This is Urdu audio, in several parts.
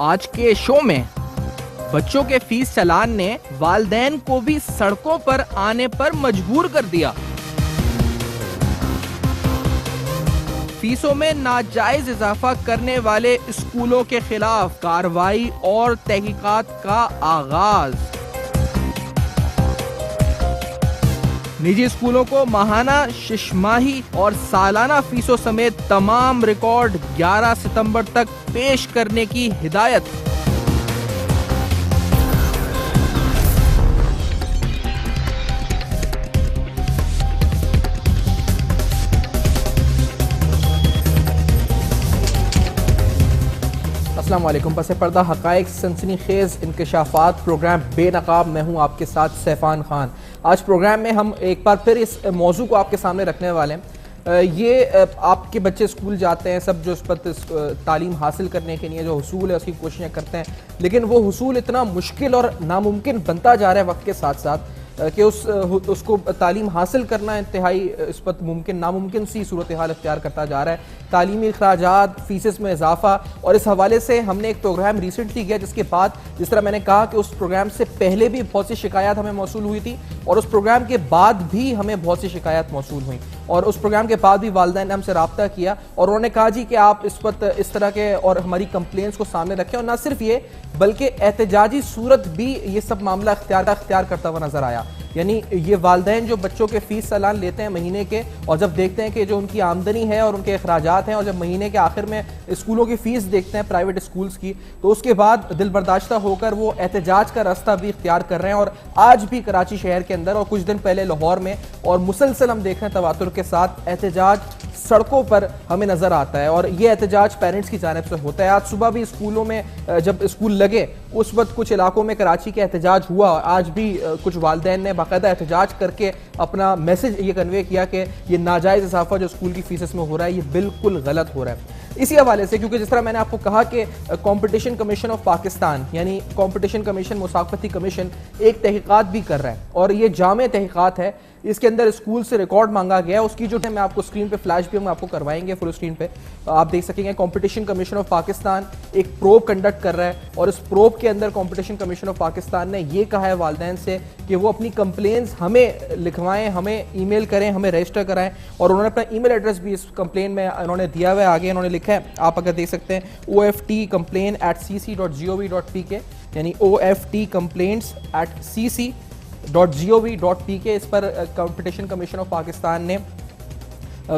آج کے شو میں بچوں کے فیس چلان نے والدین کو بھی سڑکوں پر آنے پر مجبور کر دیا۔ فیسوں میں ناجائز اضافہ کرنے والے اسکولوں کے خلاف کارروائی اور تحقیقات کا آغاز۔ نجی اسکولوں کو ماہانہ، شش ماہی اور سالانہ فیسوں سمیت تمام ریکارڈ 11 ستمبر تک پیش کرنے کی ہدایت۔ السلام علیکم۔ پس پردہ حقائق، سنسنی خیز انکشافات، پروگرام بے نقاب، میں ہوں آپ کے ساتھ سیفان خان۔ آج پروگرام میں ہم ایک بار پھر اس موضوع کو آپ کے سامنے رکھنے والے ہیں۔ یہ آپ کے بچے اسکول جاتے ہیں، سب جو اس پر تعلیم حاصل کرنے کے لیے جو حصول ہے اس کی کوششیں کرتے ہیں، لیکن وہ حصول اتنا مشکل اور ناممکن بنتا جا رہا ہے وقت کے ساتھ ساتھ کہ اس کو تعلیم حاصل کرنا انتہائی اس پر ناممکن سی صورتحال اختیار کرتا جا رہا ہے۔ تعلیمی اخراجات، فیسز میں اضافہ، اور اس حوالے سے ہم نے ایک پروگرام ریسنٹلی کیا جس کے بعد، جس طرح میں نے کہا کہ اس پروگرام سے پہلے بھی بہت سی شکایات ہمیں موصول ہوئی تھی اور اس پروگرام کے بعد بھی ہمیں بہت سی شکایات موصول ہوئیں، اور اس پروگرام کے بعد بھی والدین نے ہم سے رابطہ کیا اور انہوں نے کہا جی کہ آپ اس وقت اس طرح کے اور ہماری کمپلینس کو سامنے رکھیں، اور نہ صرف یہ بلکہ احتجاجی صورت بھی یہ سب معاملہ اختیار کرتا ہوا نظر آیا۔ یعنی یہ والدین جو بچوں کے فیس چالان لیتے ہیں مہینے کے، اور جب دیکھتے ہیں کہ جو ان کی آمدنی ہے اور ان کے اخراجات ہیں، اور جب مہینے کے آخر میں اسکولوں کی فیس دیکھتے ہیں پرائیویٹ اسکولز کی، تو اس کے بعد دل برداشتہ ہو کر وہ احتجاج کا راستہ بھی اختیار کر رہے ہیں۔ اور آج بھی کراچی شہر کے اندر اور کچھ دن پہلے لاہور میں، اور مسلسل ہم دیکھ رہے ہیں تواتر کے ساتھ احتجاج سڑکوں پر ہمیں نظر آتا ہے، اور یہ احتجاج پیرنٹس کی جانب سے ہوتا ہے۔ آج صبح بھی اسکولوں میں جب اسکول لگے اس وقت کچھ علاقوں میں کراچی کا احتجاج ہوا، آج بھی کچھ والدین نے باقاعدہ احتجاج کر کے اپنا میسج یہ کنوے کیا کہ یہ ناجائز اضافہ جو اسکول کی فیسز میں ہو رہا ہے یہ بالکل غلط ہو رہا ہے۔ اسی حوالے سے کیونکہ جس طرح میں نے آپ کو کہا کہ کمپٹیشن کمیشن آف پاکستان یعنی کمپٹیشن کمیشن، مسابقتی کمیشن ایک تحقیقات بھی کر رہا ہے، اور یہ جامع تحقیقات ہے۔ اس کے اندر اسکول سے ریکارڈ مانگا گیا ہے، اس کی جو ہے میں آپ کو اسکرین پہ فلیش بھی ہم آپ کو کروائیں گے، فل اسکرین پہ آپ دیکھ سکیں گے۔ کمپٹیشن کمیشن آف پاکستان ایک پروب کنڈکٹ کر رہا ہے، اور اس پروب کے اندر کمپٹیشن کمیشن آف پاکستان نے یہ کہا ہے والدین سے کہ وہ اپنی کمپلینز ہمیں لکھوائیں، ہمیں ای میل کریں، ہمیں رجسٹر کرائیں، اور انہوں نے اپنا ای میل ایڈریس بھی اس کمپلین میں انہوں نے دیا ہوا ہے۔ آگے انہوں نے لکھا ہے، آپ اگر دیکھ سکتے ہیں، oftcomplain@cc.gov.pk یعنی oftcomplaints@cc.gov.pk۔ اس پر کمپٹیشن کمیشن آف پاکستان نے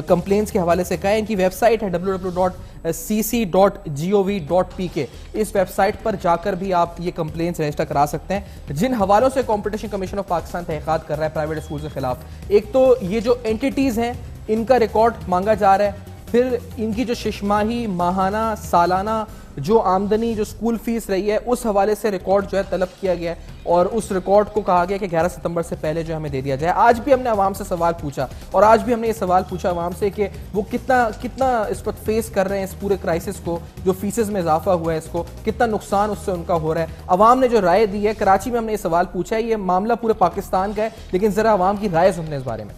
کمپلینس کے حوالے سے کہا ہے۔ ان کی ویب سائٹ ہے www.cc.gov.pk۔ اس ویب سائٹ پر جا کر بھی آپ یہ کمپلینس رجسٹر کرا سکتے ہیں جن حوالوں سے کمپٹیشن کمیشن آف پاکستان تحقیقات کر رہا ہے پرائیویٹ اسکول کے خلاف۔ ایک تو یہ جو اینٹیٹیز ہیں ان کا ریکارڈ مانگا جا رہا ہے، پھر ان کی جو شش ماہی، ماہانہ، سالانہ جو آمدنی، جو اسکول فیس رہی ہے اس حوالے سے ریکارڈ جو ہے طلب کیا گیا ہے، اور اس ریکارڈ کو کہا گیا کہ 11 ستمبر سے پہلے جو ہمیں دے دیا جائے۔ آج بھی ہم نے عوام سے سوال پوچھا، اور آج بھی ہم نے یہ سوال پوچھا عوام سے کہ وہ کتنا اس وقت فیس کر رہے ہیں اس پورے کرائسس کو، جو فیسز میں اضافہ ہوا ہے اس کو، کتنا نقصان اس سے ان کا ہو رہا ہے۔ عوام نے جو رائے دی ہے، کراچی میں ہم نے یہ سوال پوچھا ہے، یہ معاملہ پورے پاکستان کا ہے، لیکن ذرا عوام کی رائے سنیں اس بارے میں۔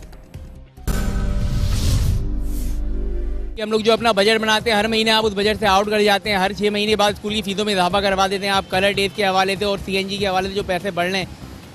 ہم لوگ جو اپنا بجٹ بناتے ہیں ہر مہینے آپ اس بجٹ سے آؤٹ کر جاتے ہیں، ہر 6 مہینے بعد اسکول کی فیسوں میں اضافہ کروا دیتے ہیں آپ کلر ڈیز کے حوالے سے اور CNG کے حوالے سے جو پیسے بڑھ رہے ہیں۔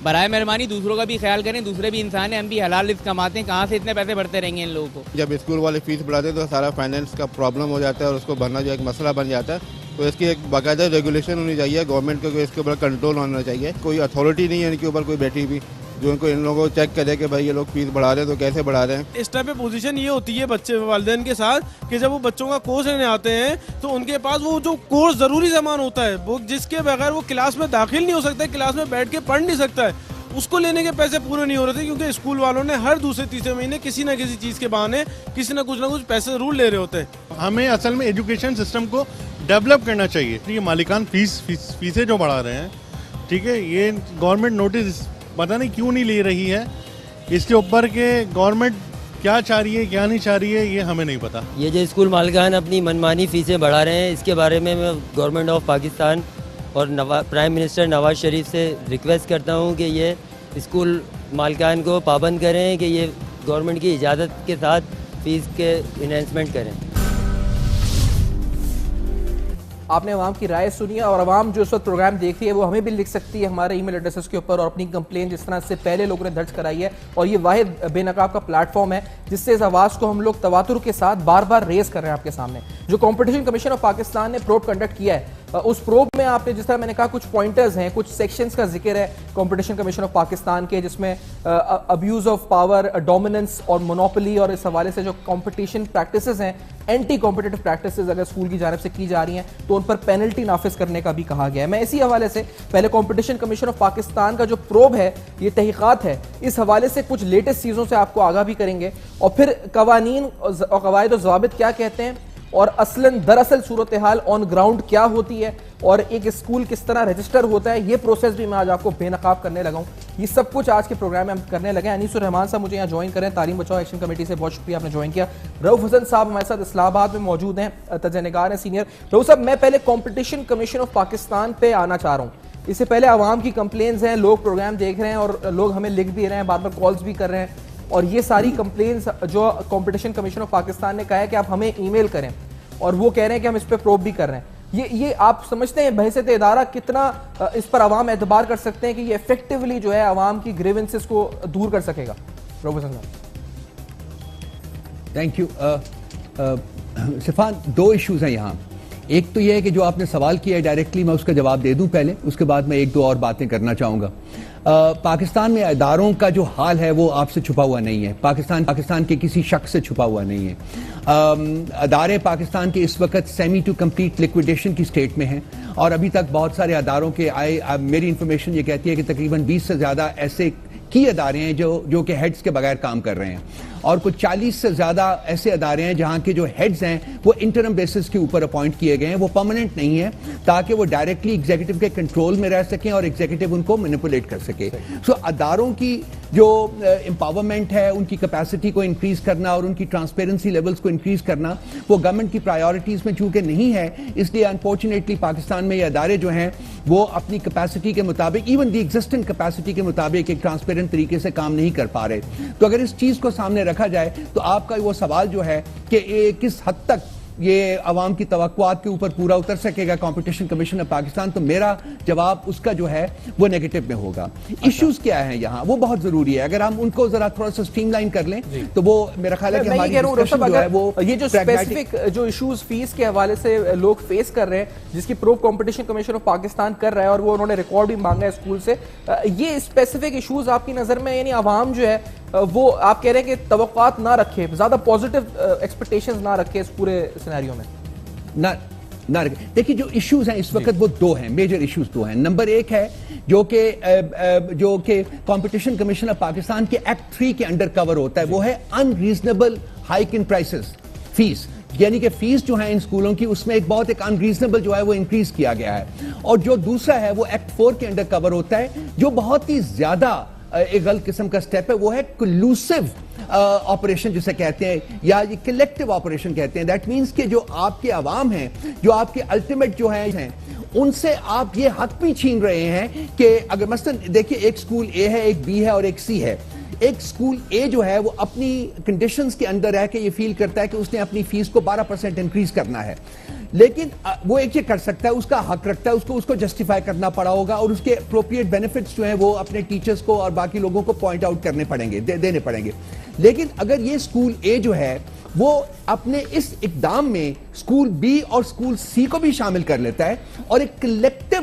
برائے مہربانی دوسروں کا بھی خیال کریں، دوسرے بھی انسان ہیں، ہم بھی حلال رزق کماتے ہیں، کہاں سے اتنے پیسے بڑھتے رہیں گے ان لوگوں کو۔ جب اسکول والے فیس بڑھاتے ہیں تو سارا فائنینس کا پرابلم ہو جاتا ہے، اور اس کو بھرنا جو ایک مسئلہ بن جاتا ہے، تو اس کی ایک باقاعدہ ریگولیشن ہونی چاہیے، گورنمنٹ کو اس کے اوپر کنٹرول ہونا چاہیے۔ کوئی اتھارٹی نہیں ہے ان کے اوپر کوئی بیٹھی بھی جو ان کو ان لوگوں کو چیک کرے کہ بھائی یہ لوگ فیس بڑھا رہے ہیں تو کیسے بڑھا رہے ہیں۔ اس ٹائپ پہ پوزیشن یہ ہوتی ہے بچے والدین کے ساتھ کہ جب وہ بچوں کا کورس لینے آتے ہیں تو ان کے پاس وہ جو کورس ضروری سامان ہوتا ہے وہ جس کے بغیر وہ کلاس میں داخل نہیں ہو سکتا ہے، کلاس میں بیٹھ کے پڑھ نہیں سکتا ہے، اس کو لینے کے پیسے پورے نہیں ہو رہے تھے، کیونکہ اسکول والوں نے ہر دوسرے تیسرے مہینے کسی نہ کسی چیز کے بہانے کسی نہ کچھ پیسے ضرور لے رہے ہوتے ہیں۔ ہمیں اصل میں ایجوکیشن سسٹم کو ڈیولپ کرنا چاہیے۔ یہ مالکان فیسیں جو بڑھا رہے ہیں، ٹھیک ہے، یہ گورنمنٹ نوٹس پتہ نہیں کیوں نہیں لے رہی ہے اس کے اوپر کہ گورنمنٹ کیا چاہ رہی ہے کیا نہیں چاہ رہی ہے، یہ ہمیں نہیں پتا۔ یہ جو اسکول مالکان اپنی منمانی فیسیں بڑھا رہے ہیں، اس کے بارے میں گورنمنٹ آف پاکستان اور پرائم منسٹر نواز شریف سے ریکویسٹ کرتا ہوں کہ یہ اسکول مالکان کو پابند کریں کہ یہ گورنمنٹ کی اجازت کے ساتھ فیس کے انہینسمنٹ کریں۔ آپ نے عوام کی رائے سنی ہے, اور عوام جو اس وقت پروگرام دیکھ رہی ہے وہ ہمیں بھی لکھ سکتی ہے ہمارے ای میل ایڈریسز کے اوپر, اور اپنی کمپلین جس طرح سے پہلے لوگوں نے درج کرائی ہے. اور یہ واحد بے نقاب کا پلیٹ فارم ہے جس سے اس آواز کو ہم لوگ تواتر کے ساتھ بار بار ریز کر رہے ہیں آپ کے سامنے. جو کمپٹیشن کمیشن آف پاکستان نے پروب کنڈکٹ کیا ہے, اس پروب میں آپ نے جس طرح میں نے کہا کچھ پوائنٹرز ہیں, کچھ سیکشنز کا ذکر ہے کمپٹیشن کمیشن آف پاکستان کے, جس میں ابیوز آف پاور, ڈومیننس اور مونوپلی, اور اس حوالے سے جو کمپٹیشن پریکٹسز ہیں, اینٹی کمپٹیٹو پریکٹسز اگر اسکول کی جانب سے کی جا رہی ہیں تو ان پر پینلٹی نافذ کرنے کا بھی کہا گیا ہے. میں اسی حوالے سے پہلے کمپٹیشن کمیشن آف پاکستان کا جو پروب ہے, یہ تحقیقات ہے, اس حوالے سے کچھ لیٹسٹ چیزوں سے آپ کو آگاہ بھی کریں گے, اور پھر قوانین اور قواعد و ضوابط کیا کہتے ہیں, اور دراصل صورتحال آن گراؤنڈ کیا ہوتی ہے, اور ایک اسکول کس طرح رجسٹر ہوتا ہے, یہ پروسیس بھی میں آج آپ کو بے نقاب کرنے لگا ہوں. یہ سب کچھ آج کے پروگرام میں ہم کرنے لگے ہیں. انیس الرحمان صاحب مجھے یہاں جوائن کریں, تعلیم بچاؤ ایکشن کمیٹی سے, بہت شکریہ آپ نے جوائن کیا. رؤف حسن صاحب ہمارے ساتھ اسلام آباد میں موجود ہیں, تجزیہ نگار ہیں سینئر. رؤف صاحب, میں پہلے کمپٹیشن کمیشن آف پاکستان پہ آنا چاہ رہا ہوں. اس سے پہلے عوام کی کمپلینز ہیں, لوگ پروگرام دیکھ رہے ہیں اور لوگ ہمیں لکھ بھی رہے ہیں, بعد میں کالز بھی کر رہے ہیں, اور یہ ساری کمپلینز جو کمپٹیشن کمیشن آف پاکستان نے کہا ہے کہ آپ ہمیں ای میل کریں, اور وہ کہہ رہے ہیں کہ ہم اس پہ پروب بھی کر رہے ہیں. یہ آپ سمجھتے ہیں بحیثیت ادارہ کتنا اس پر عوام اعتبار کر سکتے ہیں کہ یہ ایفیکٹولی جو ہے عوام کی گریونسز کو دور کر سکے گا؟ Thank you. صفان, دو ایشوز ہیں یہاں. ایک تو یہ ہے کہ جو آپ نے سوال کیا ہے ڈائریکٹلی میں اس کا جواب دے دوں پہلے, اس کے بعد میں ایک دو اور باتیں کرنا چاہوں گا. پاکستان میں اداروں کا جو حال ہے وہ آپ سے چھپا ہوا نہیں ہے, پاکستان کے کسی شخص سے چھپا ہوا نہیں ہے. ادارے پاکستان کے اس وقت سیمی ٹو کمپلیٹ لیکویڈیشن کی سٹیٹ میں ہیں, اور ابھی تک بہت سارے اداروں کے میری انفارمیشن یہ کہتی ہے کہ تقریباً 20 سے زیادہ ایسے کی ادارے ہیں جو کہ ہیڈز کے بغیر کام کر رہے ہیں, اور کچھ 40 سے زیادہ ایسے ادارے ہیں جہاں کے جو ہیڈز ہیں وہ انٹرم بیسس کے اوپر اپوائنٹ کیے گئے ہیں, وہ پرماننٹ نہیں ہے, تاکہ وہ ڈائریکٹلی ایگزیکٹو کے کنٹرول میں رہ سکیں اور ایگزیکٹو ان کو مینیپولیٹ کر سکے. سو اداروں کی جو امپاورمنٹ ہے, ان کی کیپیسٹی کو انکریز کرنا اور ان کی ٹرانسپیرنسی لیولز کو انکریز کرنا, وہ گورنمنٹ کی پرائیورٹیز میں چونکہ نہیں ہے, اس لیے انفارچونیٹلی پاکستان میں یہ ادارے جو ہیں وہ اپنی کیپیسٹی کے مطابق, ایون دی ایگزسٹنگ کیپیسٹی کے مطابق ایک ٹرانسپیرنٹ طریقے سے کام نہیں کر پا رہے. تو اگر اس چیز کو سامنے رکھا جائے تو آپ کا وہ سوال جو ہے کہ کس حد تک یہ عوام کی توقعات کے اوپر پورا اتر سکے گا کمپٹیشن کمیشن آف پاکستان, تو میرا جواب اس کا جو ہے وہ نیگیٹو میں ہوگا. ایشوز کیا ہیں یہاں وہ بہت ضروری ہے, اگر ہم ان کو ذرا تھوڑا سا سٹریم لائن کر لیں تو وہ میرا خیال ہے کہ ہماری ڈسکشن جو ہے وہ یہ جو اسپیسیفک جو ایشوز فیس کے حوالے سے لوگ فیس کر رہے ہیں, جس کی probe competition commission of Pakistan کر رہا ہے, اور وہ انہوں نے ریکارڈ بھی مانگا ہے اسکول سے, یہ اسپیسیفک ایشوز آپ کی نظر میں, یعنی عوام جو ہے وہ آپ کہہ رہے ہیں کہ توقعات نہ رکھے, زیادہ پازیٹیو ایکسپیکٹیشنز نہ رکھے اس پورے سینیریو میں؟ نہ دیکھیے, جو ایشوز ہیں اس وقت وہ دو ہیں, میجر ایشوز دو ہیں. نمبر ایک ہے جو کہ کمپٹیشن کمیشن آف پاکستان کے ایکٹ 3 کے انڈر کور ہوتا ہے, وہ ہے ان ریزنیبل ہائیک ان پرائسز, فیس, یعنی کہ فیس جو ہے ان اسکولوں کی اس میں ایک بہت ان ریزنیبل جو ہے وہ انکریز کیا گیا ہے. اور جو دوسرا ہے وہ ایکٹ 4 کے انڈر کور ہوتا ہے, جو بہت ہی زیادہ ایک غلط قسم کا سٹیپ ہے, وہ ہے کلوسیو آپریشن جسے کہتے ہیں, یا یہ کلیکٹیو آپریشن کہتے ہیں. دیٹ مینس کہ جو آپ کے عوام ہیں, جو آپ کے الٹیمیٹ جو ہیں, ان سے آپ یہ حق بھی چھین رہے ہیں کہ اگر مثلا دیکھیے ایک اسکول اے ہے, ایک بی ہے اور ایک سی ہے. ایک اسکول اے جو ہے وہ اپنی کنڈیشنز کے اندر رہ کے یہ فیل کرتا ہے کہ اس نے اپنی فیس کو 12% انکریز کرنا ہے, لیکن وہ ایک یہ کر سکتا ہے, اس کا حق رکھتا ہے, اس کو جسٹیفائی کرنا پڑا ہوگا, اور اس کے اپروپریٹ بینیفٹس جو ہیں وہ اپنے ٹیچرز کو اور باقی لوگوں کو پوائنٹ آؤٹ کرنے پڑیں گے, دینے پڑیں گے. لیکن اگر یہ اسکول اے جو ہے وہ اپنے اس اقدام میں اسکول بی اور اسکول سی کو بھی شامل کر لیتا ہے, اور ایک کلیکٹیو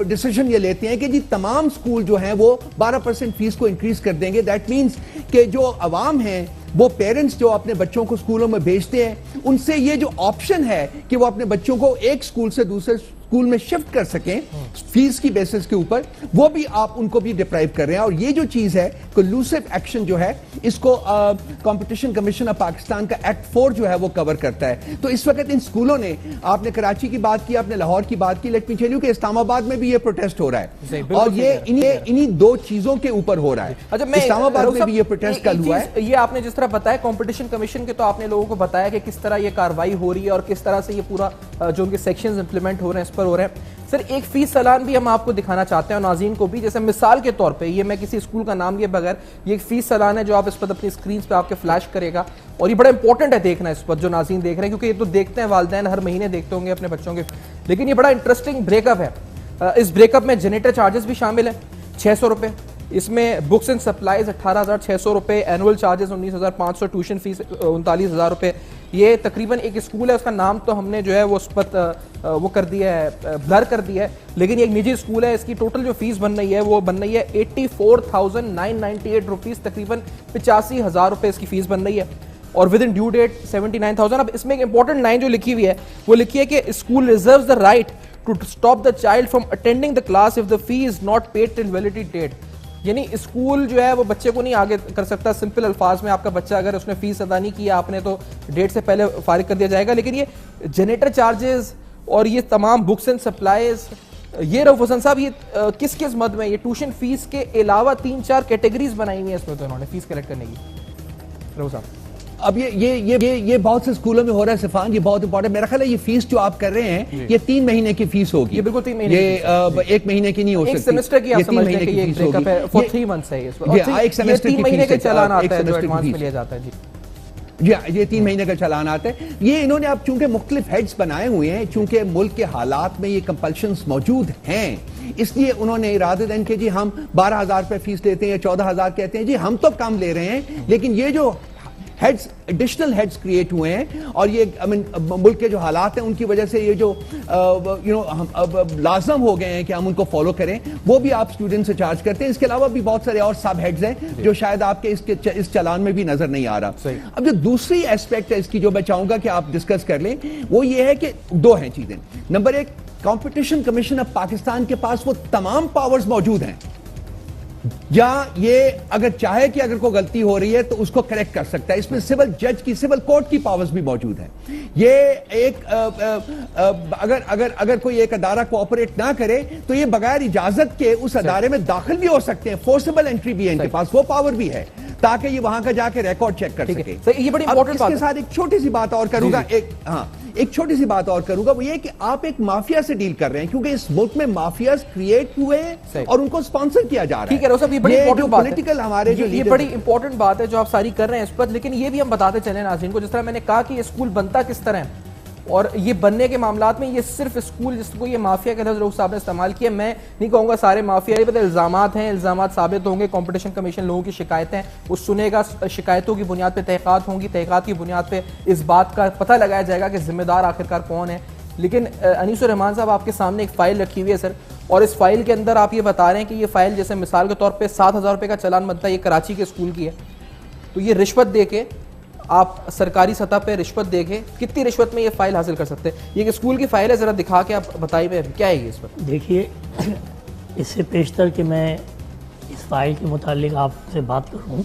ڈیسیژن یہ لیتے ہیں کہ جی تمام اسکول جو ہیں وہ 12% فیس کو انکریز کر دیں گے, دیٹ مینس کہ جو عوام ہیں, وہ پیرنٹس جو اپنے بچوں کو اسکولوں میں بھیجتے ہیں, ان سے یہ جو آپشن ہے کہ وہ اپنے بچوں کو ایک اسکول سے دوسرے اسکول میں شفٹ کر سکیں فیس کی بیسس کے اوپر, وہ بھی آپ ان کو بھی ڈپرائیو کر رہے ہیں. اور یہ جو چیز ہے کلوسیو ایکشن جو ہے, اس کو کمپٹیشن کمیشن آف پاکستان کا ایکٹ 4 جو ہے وہ کور کرتا ہے. تو اس وقت ان اسکولوں نے, آپ نے کراچی کی بات کی, آپ نے لاہور کی بات کی, لیٹ می ٹیل یو کہ اسلام آباد میں بھی یہ پروٹیسٹ ہو رہا ہے, اور یہ انہی دو چیزوں کے اوپر ہو رہا ہے. اسلام آباد میں بھی یہ پروٹیسٹ کل ہوا ہے. یہ آپ نے جس طرح بتایا کمپٹیشن کمیشن کے, تو آپ نے لوگوں کو بتایا کہ کس طرح یہ کاروائی ہو رہی ہے اور کس طرح سے یہ پورا جو ان کے سیکشنز امپلیمنٹ ہو رہے ہیں اس ٹرانسفر ہو رہے ہیں. سر ایک فیس سالان بھی ہم آپ کو دکھانا چاہتے ہیں اور ناظرین کو بھی, جیسے مثال کے طور پہ یہ میں کسی اسکول کا نام لیے بغیر یہ ایک فیس سالان ہے جو آپ اس پر اپنی اسکرینز پہ آپ کے فلیش کرے گا, اور یہ بڑا امپورٹنٹ ہے دیکھنا اس پر جو ناظرین دیکھ رہے ہیں, کیونکہ یہ تو دیکھتے ہیں والدین ہر مہینے دیکھتے ہوں گے اپنے بچوں کے, لیکن یہ بڑا انٹرسٹنگ بریک اپ ہے. اس بریک اپ میں جنریٹر چارجز بھی شامل ہیں 600 روپے, اس میں بکس اینڈ سپلائز 18,600 روپے, اینول چارجز 19,500, ٹیوشن فیس 39,000 روپے. یہ تقریباً ایک اسکول ہے, اس کا نام تو ہم نے جو ہے وہ اس پر وہ کر دیا ہے, بلر کر دیا ہے, لیکن یہ ایک نجی اسکول ہے. اس کی ٹوٹل جو فیس بن رہی ہے وہ بن رہی ہے 84,998 روپیز, تقریباً 85,000 روپے اس کی فیس بن رہی ہے, اور ود ان ڈیو ڈیٹ 79,000. اب اس میں ایک امپورٹنٹ لائن جو لکھی ہوئی ہے وہ لکھی ہے کہ school reserves the right to stop the child from attending the class if the fee is not paid till validity date. یعنی اسکول جو ہے وہ بچے کو نہیں آگے کر سکتا. سمپل الفاظ میں آپ کا بچہ اگر اس نے فیس ادا نہیں کیا آپ نے تو ڈیٹ سے پہلے فارغ کر دیا جائے گا. لیکن یہ جنریٹر چارجز اور یہ تمام بکس اینڈ سپلائز, یہ رؤف حسن صاحب یہ کس کس مد میں, یہ ٹیوشن فیس کے علاوہ 3-4 کیٹیگریز بنائی ہوئی ہیں اس میں تو انہوں نے فیس کلیکٹ کرنے کی. رؤف صاحب اب یہ بہت سے اسکولوں میں ہو رہا ہے سفان, یہ بہت امپورٹنٹ. میرا خیال ہے یہ فیس جو آپ کر رہے ہیں یہ 3 مہینے کی فیس ہوگی. یہ بالکل 3 مہینے, یہ 1 مہینے کی نہیں ہو سکتی. ایک سیمسٹر کی آپ سمجھتے ہیں کہ یہ بریک اپ ہے فور 3 منتھس ہے. ایک سیمسٹر کی 3 مہینے کے چالان آتا ہے جو ایڈوانس میں لیا جاتا ہے. جی یہ 3 مہینے کا چالان آتا ہے. یہ انہوں نے اب چونکہ مختلف ہیڈز بنائے ہوئے ہیں, چونکہ ملک کے حالات میں یہ کمپلشنز موجود ہیں, اس لیے انہوں نے ارادہ دن کہ جی ہم 12,000 روپے فیس لیتے ہیں یا 14,000 کہتے ہیں, جی ہم تو کم لے رہے ہیں, لیکن یہ جو ہیڈز ایڈیشنل ہیڈز کریٹ ہوئے ہیں اور یہ ملک کے جو حالات ہیں ان کی وجہ سے یہ جو لازم ہو گئے ہیں کہ ہم ان کو فالو کریں, وہ بھی آپ اسٹوڈنٹ سے چارج کرتے ہیں. اس کے علاوہ بھی بہت سارے اور سب ہیڈز ہیں جو شاید آپ کے اس چالان میں بھی نظر نہیں آ رہا. اب جو دوسری ایسپیکٹ ہے اس کی جو میں چاہوں گا کہ آپ ڈسکس کر لیں, وہ یہ ہے کہ 2 ہیں چیزیں. Number 1, competition commission of Pakistan کے پاس وہ تمام پاورز موجود ہیں, یا یہ اگر چاہے کہ اگر کوئی غلطی ہو رہی ہے تو اس کو کریکٹ کر سکتا ہے. اس میں سول جج کی, سول کورٹ کی پاورز بھی موجود ہیں. یہ ایک اگر کوئی ایک ادارہ کوآپریٹ نہ کرے تو یہ بغیر اجازت کے اس ادارے میں داخل بھی ہو سکتے ہیں. فورسیبل انٹری بھی ہے ان کے پاس, وہ پاور بھی ہے تاکہ یہ وہاں کا جا کے ریکارڈ چیک کر سکے. یہ بڑی امپورٹنٹ بات ہے. اس کے ساتھ ایک چھوٹی سی بات اور کروں گا, ایک چھوٹی سی بات اور کروں گا, وہ یہ کہ آپ ایک مافیا سے ڈیل کر رہے ہیں, کیونکہ اس ملک میں مافیاز کریٹ ہوئے ہیں اور ان کو سپانسر کیا جا رہا ہے. ٹھیک ہے صاحب, یہ بڑی امپورٹنٹ بات ہے. ہمارے یہ بڑی امپورٹنٹ بات ہے جو آپ ساری کر رہے ہیں اس پر, لیکن یہ بھی ہم بتاتے چلیں ناظرین کو, جس طرح میں نے کہا کہ یہ اسکول بنتا کس طرح ہے, اور یہ بننے کے معاملات میں یہ صرف اسکول جس کو یہ مافیا کا لفظ رؤف صاحب نے استعمال کیا, میں نہیں کہوں گا سارے مافیا, یہ پتہ الزامات ہیں, الزامات ثابت ہوں گے, کمپٹیشن کمیشن لوگوں کی شکایتیں وہ سنے گا, شکایتوں کی بنیاد پہ تحقیقات ہوں گی, تحقیقات کی بنیاد پہ اس بات کا پتہ لگایا جائے گا کہ ذمہ دار آخرکار کون ہے. لیکن انیس الرحمان صاحب آپ کے سامنے ایک فائل رکھی ہوئی ہے سر, اور اس فائل کے اندر آپ یہ بتا رہے ہیں کہ یہ فائل جیسے مثال کے طور پہ 7,000 روپے کا چالان بنتا ہے, یہ کراچی کے اسکول کی ہے, تو یہ رشوت دے کے آپ سرکاری سطح پہ رشوت دے کے کتنی رشوت میں یہ فائل حاصل کر سکتے ہیں؟ یہ اسکول کی فائل ہے, ذرا دکھا کے آپ بتائیے کیا ہے یہ اس پر. دیکھیے اس سے پیشتر کہ میں اس فائل کے متعلق آپ سے بات کروں,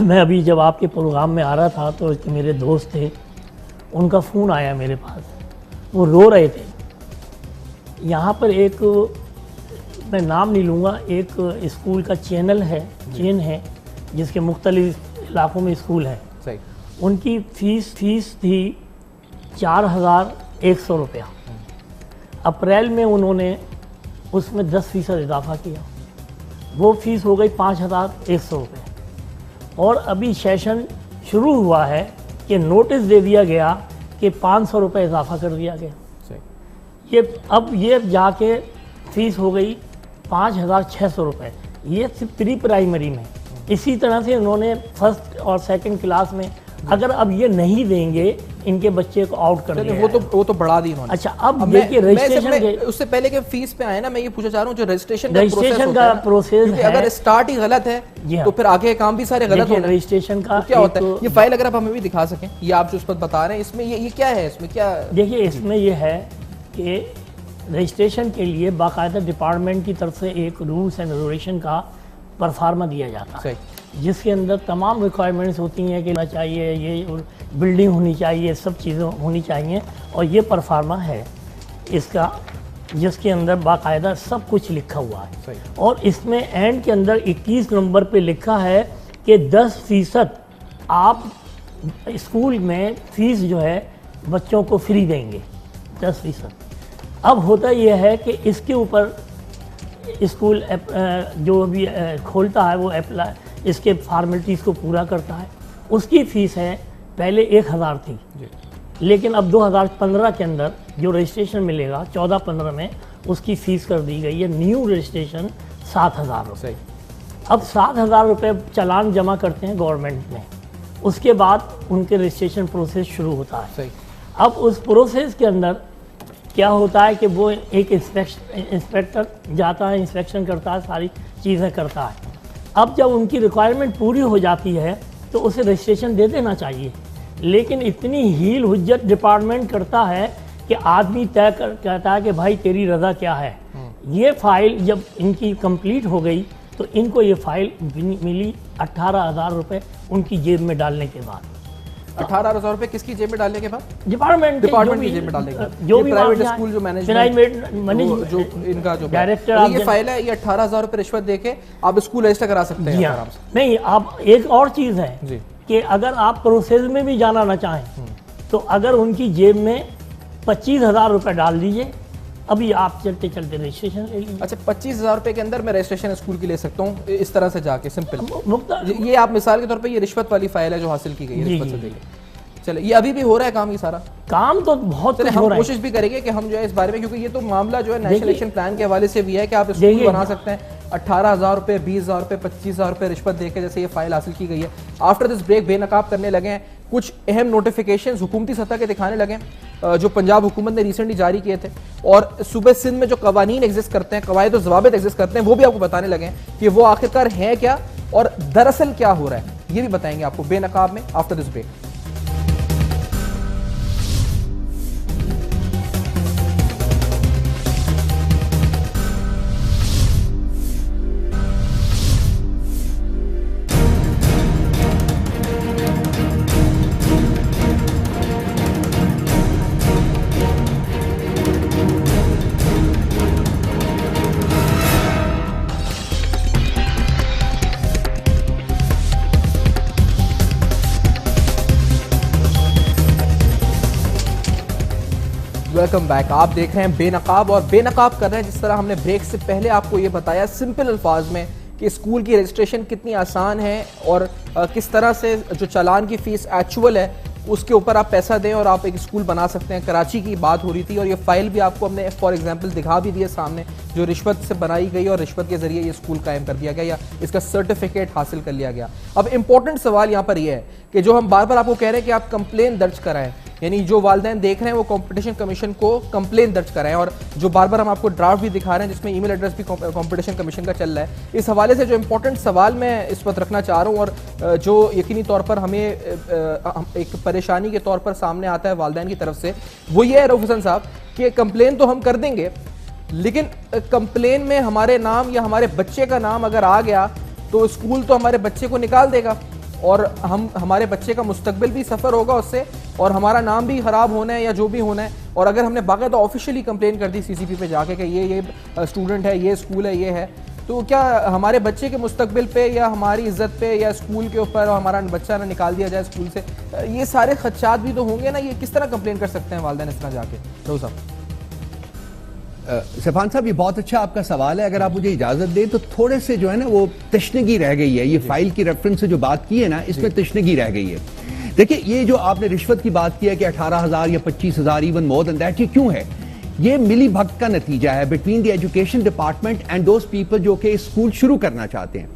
میں ابھی جب آپ کے پروگرام میں آ رہا تھا تو میرے دوست تھے, ان کا فون آیا میرے پاس, وہ رو رہے تھے. یہاں پر ایک, میں نام نہیں لوں گا, ایک اسکول کا چین ہے جس کے مختلف علاقوں میں اسکول ہیں. ان کی فیس تھی 4,100 روپیہ. اپریل میں انہوں نے اس میں 10% اضافہ کیا, وہ فیس ہو گئی 5,100 روپے. اور ابھی سیشن شروع ہوا ہے کہ نوٹس دے دیا گیا کہ 500 روپے اضافہ کر دیا گیا. اب یہ جا کے فیس ہو گئی 5,600 روپے. یہ صرف پری پرائمری میں. اسی طرح سے انہوں نے فرسٹ اور سیکنڈ کلاس میں اگر اب یہ نہیں دیں گے ان کے بچے کو آؤٹ کر دیں, وہ تو بڑھا دی انہوں نے. اچھا اب دیکھیے رجسٹریشن اس سے پہلے کہ فیس پہ آئے نا, میں یہ پوچھنا چاہ رہا ہوں جو رجسٹریشن کا پروسیس ہے, اگر اسٹارٹ ہی غلط ہے تو پھر آگے کام بھی سارے غلط ہوتے ہیں. رجسٹریشن کا کیا ہوتا ہے, یہ فائل اگر آپ ہمیں بھی دکھا سکیں, یہ آپ جو اس پر بتا رہے ہیں, اس میں یہ کیا ہے, اس میں کیا دیکھیے اس میں یہ ہے کہ رجسٹریشن کے لیے باقاعدہ ڈپارٹمنٹ کی طرف سے ایک رولس اینڈ ریگولیشن کا پرفارما دیا جاتا ہے, جس کے اندر تمام ریکوائرمنٹس ہوتی ہیں کہ ہونا چاہیے, یہ بلڈنگ ہونی چاہیے, سب چیزیں ہونی چاہیے. اور یہ پرفارما ہے اس کا جس کے اندر باقاعدہ سب کچھ لکھا ہوا ہے. اور اس میں اینڈ کے اندر 21 نمبر پہ لکھا ہے کہ 10% آپ اسکول میں فیس جو ہے بچوں کو فری دیں گے, 10%. اب ہوتا یہ ہے کہ اس کے اوپر اسکول جو بھی کھولتا ہے وہ اپلائی اس کے فارمیلٹیز کو پورا کرتا ہے. اس کی فیس ہے پہلے 1000 تھی, لیکن اب 2015 کے اندر جو رجسٹریشن ملے گا 14-15 میں اس کی فیس کر دی گئی ہے نیو رجسٹریشن 7000 روپے. اب 7000 روپے چلان جمع کرتے ہیں گورنمنٹ میں, اس کے بعد ان کے رجسٹریشن پروسیس شروع ہوتا ہے. اب اس پروسیس کے اندر کیا ہوتا ہے کہ وہ ایک انسپیکٹر جاتا ہے, انسپیکشن کرتا ہے, ساری چیزیں کرتا ہے. اب جب ان کی ریکوائرمنٹ پوری ہو جاتی ہے تو اسے رجسٹریشن دے دینا چاہیے, لیکن اتنی ہیل حجت ڈپارٹمنٹ کرتا ہے کہ آدمی طے کہتا ہے کہ بھائی تیری رضا کیا ہے. یہ فائل جب ان کی کمپلیٹ ہو گئی تو ان کو یہ فائل ملی 18,000 روپے ان کی جیب میں ڈالنے کے بعد. 18,000 روپے کس کی جیب میں ڈالنے کے بعد؟ ڈپارٹمنٹ کی جیب میں ڈالنے کے بعد. جو بھی پرائیویٹ اسکول جو مینجمنٹ جو ان کا جو ڈائریکٹر, یہ فائل ہے, یہ 18,000 روپے رشوت دے کے آپ اسکول رجسٹر کرا سکتے ہیں آرام سے. نہیں, آپ ایک اور چیز ہے کہ اگر آپ پروسیس میں بھی جانا نہ چاہیں تو اگر ان کی جیب میں 25,000 روپے ڈال دیجئے, ابھی آپ چلتے چلتے رجسٹریشن لے لیجیے. اچھا, 25,000 روپے کے اندر میں رجسٹریشن اسکول کی لے سکتا ہوں اس طرح سے جا کے سمپل. یہ آپ مثال کے طور پہ یہ رشوت والی فائل ہے جو حاصل کی گئی ہے رشوت سے دے کے. چلے, یہ ابھی بھی ہو رہا ہے کام, یہ سارا کام تو بہت ہم کوشش بھی کریں گے کہ ہم جو ہے اس بارے میں, کیونکہ یہ تو معاملہ جو ہے نیشنل ایکشن پلان کے حوالے سے بھی ہے کہ آپ اسکول بنا سکتے ہیں 18,000 روپے, 20,000 روپے, 25,000 روپے رشوت دے کے, جیسے یہ فائل حاصل کی گئی ہے. آفٹر دس بریک بے نقاب کرنے لگے ہیں, کچھ اہم نوٹیفیکیشنز حکومتی سطح کے دکھانے لگے ہیں جو پنجاب حکومت نے ریسنٹلی جاری کیے تھے, اور صوبے سندھ میں جو قوانین ایگزسٹ کرتے ہیں, قواعد و ضوابط ایگزسٹ کرتے ہیں, وہ بھی آپ کو بتانے لگے ہیں کہ وہ آخرکار ہیں کیا اور دراصل کیا ہو رہا ہے. یہ بھی بتائیں گے آپ کو بے نقاب میں after this break. Welcome back. آپ دیکھ رہے ہیں بے نقاب, اور بے نقاب کر رہے ہیں جس طرح ہم نے بریک سے پہلے آپ کو یہ بتایا سمپل الفاظ میں کہ اسکول کی رجسٹریشن کتنی آسان ہے, اور کس طرح سے جو چالان کی فیس ایکچول ہے اس کے اوپر آپ پیسہ دیں اور آپ ایک اسکول بنا سکتے ہیں. کراچی کی بات ہو رہی تھی, اور یہ فائل بھی آپ کو ہم نے فار ایگزامپل دکھا بھی دیے سامنے, جو رشوت سے بنائی گئی اور رشوت کے ذریعے یہ اسکول قائم کر دیا گیا یا اس کا سرٹیفکیٹ حاصل کر لیا گیا. اب امپورٹنٹ سوال یہاں پر یہ ہے کہ جو ہم بار بار آپ کو کہہ رہے ہیں کہ آپ کمپلین درج کرائیں, یعنی جو والدین دیکھ رہے ہیں وہ کمپٹیشن کمیشن کو کمپلین درج کرائیں, اور جو بار بار ہم آپ کو ڈرافٹ بھی دکھا رہے ہیں جس میں ای میل ایڈریس بھی کمپٹیشن کمیشن کا چل رہا ہے. اس حوالے سے جو امپورٹنٹ سوال میں اس وقت رکھنا چاہ رہا ہوں, اور جو یقینی طور پر ہمیں ایک پریشانی کے طور پر سامنے آتا ہے والدین کی طرف سے, وہ یہ ہے رؤوف حسن صاحب کہ کمپلین تو ہم کر دیں گے, لیکن کمپلین میں ہمارے نام یا ہمارے بچے کا نام اگر آ گیا تو اسکول تو ہمارے بچے کو نکال دے گا, اور ہمارے بچے کا مستقبل بھی سفر ہوگا اس سے, اور ہمارا نام بھی خراب ہونا ہے یا جو بھی ہونا ہے. اور اگر ہم نے باقاعدہ آفیشیلی کمپلین کر دی سی سی پی پہ جا کے کہ یہ اسٹوڈنٹ ہے, یہ اسکول ہے, یہ ہے, تو کیا ہمارے بچے کے مستقبل پہ یا ہماری عزت پہ یا اسکول کے اوپر ہمارا بچہ نہ نکال دیا جائے اسکول سے, یہ سارے خدشات بھی تو ہوں گے نا. یہ کس طرح کمپلین کر سکتے ہیں والدین اس طرح جا کے؟ رؤوف صاحب. سفان صاحب, یہ بہت اچھا آپ کا سوال ہے. اگر آپ مجھے اجازت دیں تو تھوڑے سے جو ہے نا وہ تشنگی رہ گئی ہے. یہ فائل کی ریفرنس سے جو بات کی ہے نا, اس میں تشنگی رہ گئی ہے. دیکھیں, یہ جو آپ نے رشوت کی بات کی ہے کہ 18,000 یا 25,000 ایون مور دین دیٹ, یہ کیوں ہے؟ یہ ملی بھگت کا نتیجہ ہے between the education department and those people جو کہ اسکول شروع کرنا چاہتے ہیں.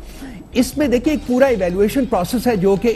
اس میں دیکھیں ایک پورا ایویلویشن پروسیس ہے جو کہ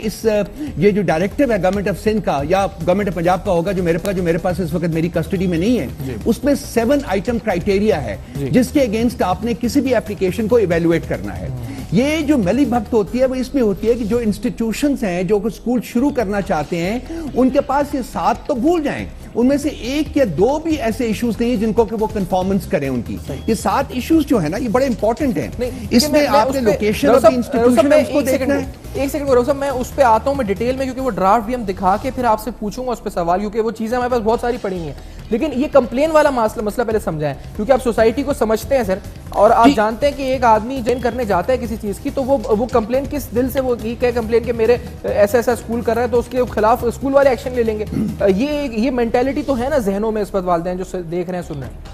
یہ جو ڈائریکٹیو ہے گورنمنٹ آف سندھ کا یا گورنمنٹ آف پنجاب کا ہوگا, جو میرے پاس اس وقت میری کسٹڈی میں نہیں ہے, اس میں 7 آئٹم کرائٹیریا ہے جس کے اگینسٹ آپ نے کسی بھی اپلیکیشن کو ایویلویٹ کرنا ہے. یہ جو ملی بھگت ہوتی ہے وہ اس میں ہوتی ہے کہ جو انسٹیٹیوشنز ہیں جو کہ اسکول شروع کرنا چاہتے ہیں ان کے پاس یہ 7 تو بھول جائیں, ان میں سے 1 یا 2 بھی ایسے ایشوز نہیں ہیں جن کو کہ وہ کنفارمنس کریں ان کی. یہ 7 ایشوز جو ہے نا یہ بڑے امپورٹنٹ ہیں. اس میں آپ نے لوکیشن آف دی انسٹیٹیوشن ہے اس کو دیکھنا ہے. ایک سیکنڈ رؤوف صاحب, میں اس پہ آتا ہوں میں ڈیٹیل میں, کیونکہ وہ ڈرافٹ بھی ہم دکھا کے پھر آپ سے پوچھوں گا اس پہ سوال, کیونکہ وہ چیزیں ہمارے پاس بہت ساری پڑی ہیں. لیکن یہ کمپلین والا مسئلہ پہلے سمجھائیں, کیونکہ آپ سوسائٹی کو سمجھتے ہیں سر, اور آپ جانتے ہیں کہ ایک آدمی جوائن کرنے جاتا ہے کسی چیز کی تو وہ کمپلین کس دل سے وہ کی کہ کمپلین کہ میرے ایسا اسکول کر رہا ہے تو اس کے خلاف اسکول والے ایکشن لے لیں گے. یہ مینٹیلٹی تو ہے نا ذہنوں میں اس وقت والدین جو دیکھ رہے ہیں سن رہے ہیں.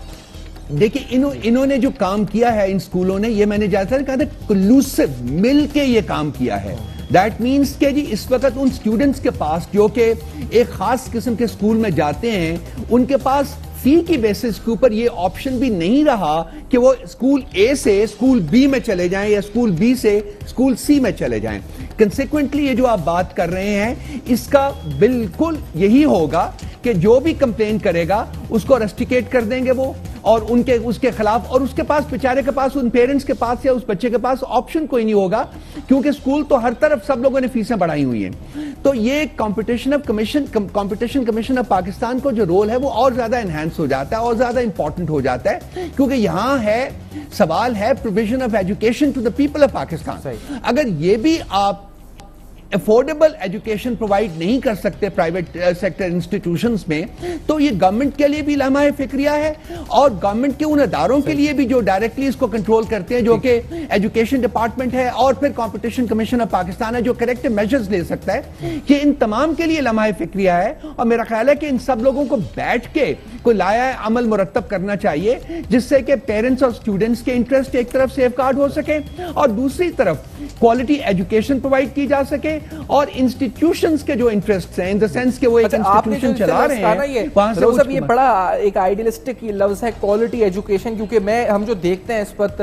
دیکھیں انہوں نے جو کام کیا ہے ان اسکولوں نے, یہ میں نے جیسا کہا تھا کلوسیو, مل کے یہ کام کیا ہے. دیٹ مینس کہ جی اس وقت ان اسٹوڈنٹس کے پاس جو کہ ایک خاص قسم کے اسکول میں جاتے ہیں, ان کے پاس فی کی بیسس کے اوپر یہ آپشن بھی نہیں رہا کہ وہ اسکول اے سے اسکول بی میں چلے جائیں یا اسکول بی سے اسکول سی میں چلے جائیں. کنسیکوینٹلی یہ جو آپ بات کر رہے ہیں اس کا بالکل یہی ہوگا کہ جو بھی کمپلین کرے گا اس کو رسٹیکیٹ کر دیں گے وہ, اور اس کے خلاف, اور اس کے پاس بیچارے کے پاس, ان پیرنٹس کے پاس یا اس بچے کے پاس آپشن کوئی نہیں ہوگا, کیونکہ اسکول تو ہر طرف سب لوگوں نے فیسیں بڑھائی ہوئی ہیں. تو یہ کمپٹیشن کمیشن آف پاکستان کو جو رول ہے وہ اور زیادہ انہینس ہو جاتا ہے اور زیادہ امپورٹنٹ ہو جاتا ہے, کیونکہ یہاں ہے سوال ہے provision of education to the people of Pakistan. اگر یہ بھی آپ افورڈیبل ایجوکیشن پرووائڈ نہیں کر سکتے پرائیویٹ سیکٹر انسٹیٹیوشنز میں, تو یہ گورنمنٹ کے لیے بھی لمحہ فکریہ ہے, اور گورنمنٹ کے ان اداروں کے لیے بھی جو ڈائریکٹلی اس کو کنٹرول کرتے ہیں, جو کہ ایجوکیشن ڈپارٹمنٹ ہے اور پھر کمپٹیشن کمیشن آف پاکستان ہے جو کریکٹیو میجرز لے سکتا ہے, کہ ان تمام کے لیے لمحہ فکریہ ہے. اور میرا خیال ہے کہ ان سب لوگوں کو بیٹھ کے کوئی لایا عمل مرتب کرنا چاہیے, جس سے کہ پیرنٹس اور اسٹوڈنٹس کے انٹرسٹ ایک طرف سیف گارڈ ہو سکے اور دوسری طرف کوالٹی ایجوکیشن پرووائڈ کی جا سکے, اور انسٹیٹیوشنز کے جو انٹرسٹ ہیں, ان دا سینس کہ وہ ایک انسٹیٹیوشن چلا رہے ہیں, وہاں سے صاحب یہ بڑا ایک آئیڈیلسٹک یہ لفظ ہے کوالٹی ایجوکیشن, کیونکہ ہم جو دیکھتے ہیں اس وقت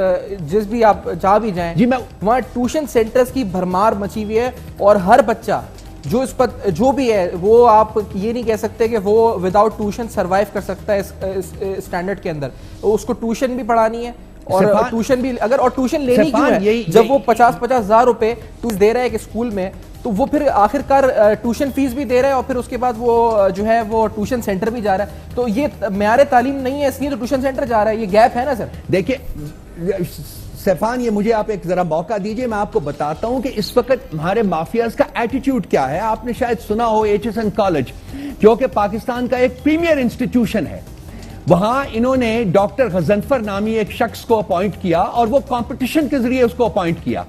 جس بھی آپ جہاں بھی جائیں وہاں ٹیوشن سینٹرز کی بھرمار مچی ہوئی ہے, اور ہر بچہ جو اس پر جو بھی ہے وہ آپ یہ نہیں کہہ سکتے کہ وہ وداؤٹ ٹیوشن سروائیو کر سکتا ہے اس اسٹینڈرڈ کے اندر. اس کو ٹیوشن بھی پڑھانی ہے, اور ٹیوشن بھی اگر, اور ٹیوشن لینی کیوں ہے جب وہ 50,000 روپے دے رہا ہے کہ اسکول میں, تو وہ پھر آخر کار ٹیوشن فیس بھی دے رہا ہے اور پھر اس کے بعد وہ جو ہے وہ ٹیوشن سینٹر بھی جا رہا ہے. تو یہ معیار تعلیم نہیں ہے, اس لیے تو ٹیوشن سینٹر جا رہا ہے. یہ گیپ ہے نا سر. دیکھیں سیفان, یہ مجھے آپ ایک ذرا موقع دیجئے, میں آپ کو بتاتا ہوں کہ اس وقت ہمارے مافیاز کا ایٹیٹیوڈ کیا ہے. آپ نے شاید سنا ہو HSN کالج, جو کہ پاکستان کا ایک پریمیئر انسٹیٹیوشن ہے, وہاں انہوں نے ڈاکٹر غضنفر نامی ایک شخص کو اپوائنٹ کیا اور وہ کمپٹیشن کے ذریعے اس کو اپوائنٹ کیا.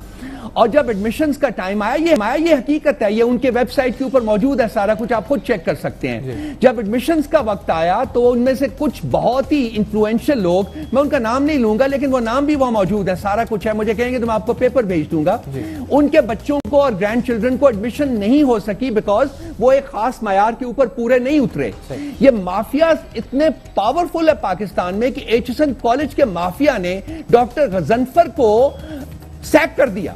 اور جب ایڈمیشنز کا ٹائم آیا, یہ حقیقت ہے, یہ ان کے ویب سائٹ کے اوپر موجود ہے, سارا کچھ آپ خود چیک کر سکتے ہیں. جب ایڈمیشنز کا وقت آیا تو ان میں سے کچھ بہت ہی انفلوئنشل لوگ, میں ان کا نام نہیں لوں گا لیکن وہ نام بھی وہاں موجود ہے, سارا کچھ ہے, مجھے کہیں گے تو میں آپ کو پیپر بھیج دوں گا, ان کے بچوں کو اور گرینڈ چلڈرن کو ایڈمیشن نہیں ہو سکی بیکاز وہ ایک خاص معیار کے اوپر پورے نہیں اترے. یہ مافیاز اتنے پاورفل ہے پاکستان میں کہ HSN کالج کے مافیا نے ڈاکٹر غضنفر کو سیک کر دیا.